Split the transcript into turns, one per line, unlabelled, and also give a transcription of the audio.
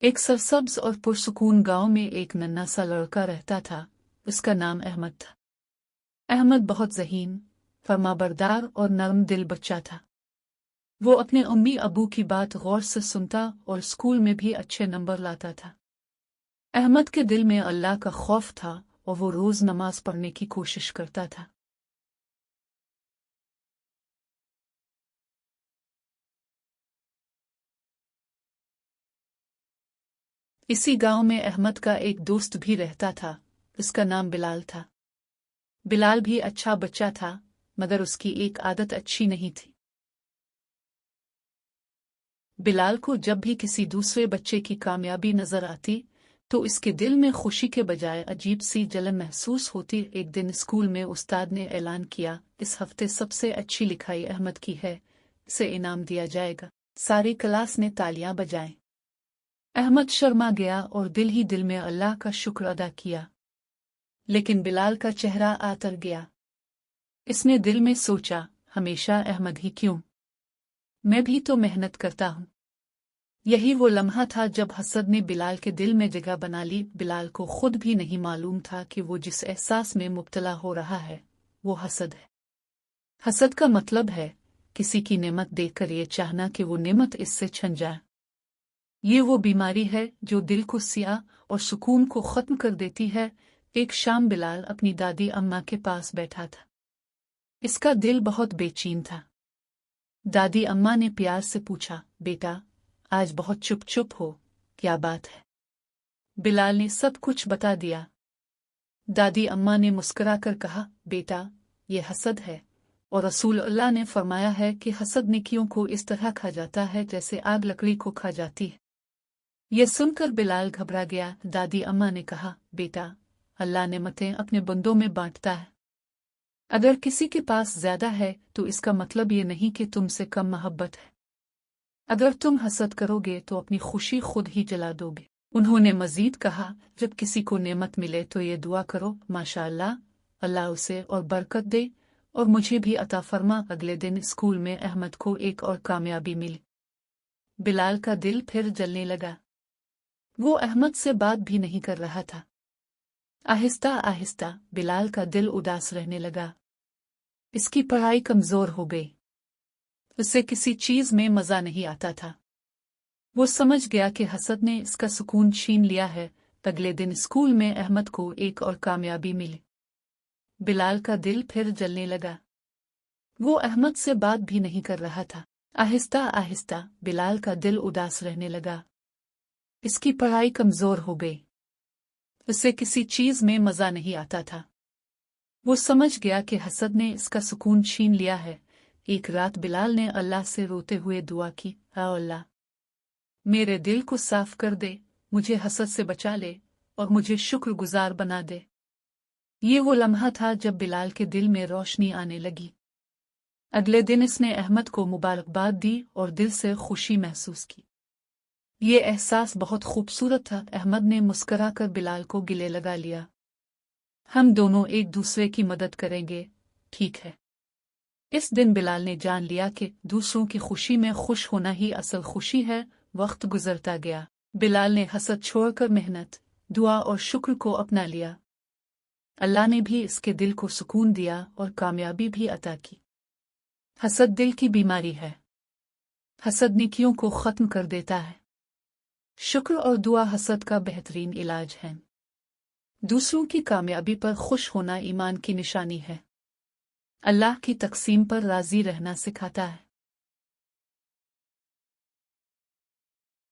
एक सरसब्ज और पुरसुकून गांव में एक नन्हा सा लड़का रहता था। उसका नाम अहमद था। अहमद बहुत ज़हीन, फर्माबरदार और नरम दिल बच्चा था। वो अपने अम्मी अबू की बात गौर से सुनता और स्कूल में भी अच्छे नंबर लाता था। अहमद के दिल में अल्लाह का खौफ था और वो रोज़ नमाज पढ़ने की कोशिश करता था। इसी गांव में अहमद का एक दोस्त भी रहता था। उसका नाम बिलाल था। बिलाल भी अच्छा बच्चा था, मगर उसकी एक आदत अच्छी नहीं थी। बिलाल को जब भी किसी दूसरे बच्चे की कामयाबी नजर आती तो इसके दिल में खुशी के बजाय अजीब सी जलन महसूस होती। एक दिन स्कूल में उस्ताद ने ऐलान किया, इस हफ्ते सबसे अच्छी लिखाई अहमद की है, इसे इनाम दिया जाएगा। सारी क्लास ने तालियां बजाईं। अहमद शर्मा गया और दिल ही दिल में अल्लाह का शुक्र अदा किया। लेकिन बिलाल का चेहरा आतर गया। इसने दिल में सोचा, हमेशा अहमद ही क्यों, मैं भी तो मेहनत करता हूँ। यही वो लम्हा था जब हसद ने बिलाल के दिल में जगह बना ली। बिलाल को खुद भी नहीं मालूम था कि वो जिस एहसास में मुब्तला हो रहा है वो हसद है। हसद का मतलब है किसी की नेमत देखकर ये चाहना कि वो नेमत इससे छन जाए। ये वो बीमारी है जो दिल को सिया और सुकून को ख़त्म कर देती है। एक शाम बिलाल अपनी दादी अम्मा के पास बैठा था। इसका दिल बहुत बेचैन था। दादी अम्मा ने प्यार से पूछा, बेटा आज बहुत चुप चुप हो, क्या बात है? बिलाल ने सब कुछ बता दिया। दादी अम्मा ने मुस्कुराकर कहा, बेटा ये हसद है और रसूल अल्लाह ने फरमाया है कि हसद नेकियों को इस तरह खा जाता है जैसे आग लकड़ी को खा जाती है। यह सुनकर बिलाल घबरा गया। दादी अम्मा ने कहा, बेटा अल्लाह नेमतें अपने बंदों में बांटता है। अगर किसी के पास ज्यादा है तो इसका मतलब ये नहीं कि तुमसे कम मोहब्बत है। अगर तुम हसद करोगे तो अपनी खुशी खुद ही जला दोगे। उन्होंने मजीद कहा, जब किसी को नेमत मिले तो ये दुआ करो, माशाअल्लाह, अल्लाह उसे और बरकत दे और मुझे भी अता फरमा। अगले दिन स्कूल में अहमद को एक और कामयाबी मिली। बिलाल का दिल फिर जलने लगा। वो अहमद से बात भी नहीं कर रहा था। आहिस्ता आहिस्ता बिलाल का दिल उदास रहने लगा। इसकी पढ़ाई कमजोर हो गई। उसे किसी चीज में मजा नहीं आता था। वो समझ गया कि हसद ने इसका सुकून छीन लिया है। अगले दिन स्कूल में अहमद को एक और कामयाबी मिली। बिलाल का दिल फिर जलने लगा। वो अहमद से बात भी नहीं कर रहा था। आहिस्ता आहिस्ता बिलाल का दिल उदास रहने लगा। इसकी पढ़ाई कमजोर हो गई। उसे किसी चीज में मजा नहीं आता था। वो समझ गया कि हसद ने इसका सुकून छीन लिया है। एक रात बिलाल ने अल्लाह से रोते हुए दुआ की, आ अल्लाह, मेरे दिल को साफ कर दे, मुझे हसद से बचा ले और मुझे शुक्रगुजार बना दे। ये वो लम्हा था जब बिलाल के दिल में रोशनी आने लगी। अगले दिन इसने अहमद को मुबारकबाद दी और दिल से खुशी महसूस की। ये एहसास बहुत खूबसूरत था। अहमद ने मुस्कुराकर बिलाल को गले लगा लिया। हम दोनों एक दूसरे की मदद करेंगे, ठीक है? इस दिन बिलाल ने जान लिया कि दूसरों की खुशी में खुश होना ही असल खुशी है। वक्त गुजरता गया। बिलाल ने हसद छोड़कर मेहनत, दुआ और शुक्र को अपना लिया। अल्लाह ने भी इसके दिल को सुकून दिया और कामयाबी भी अता की। हसद दिल की बीमारी है। हसद नेकियों को खत्म कर देता है। शुक्र और दुआ हसद का बेहतरीन इलाज है। दूसरों की कामयाबी पर खुश होना ईमान की निशानी है। अल्लाह की तकसीम पर राजी रहना सिखाता है।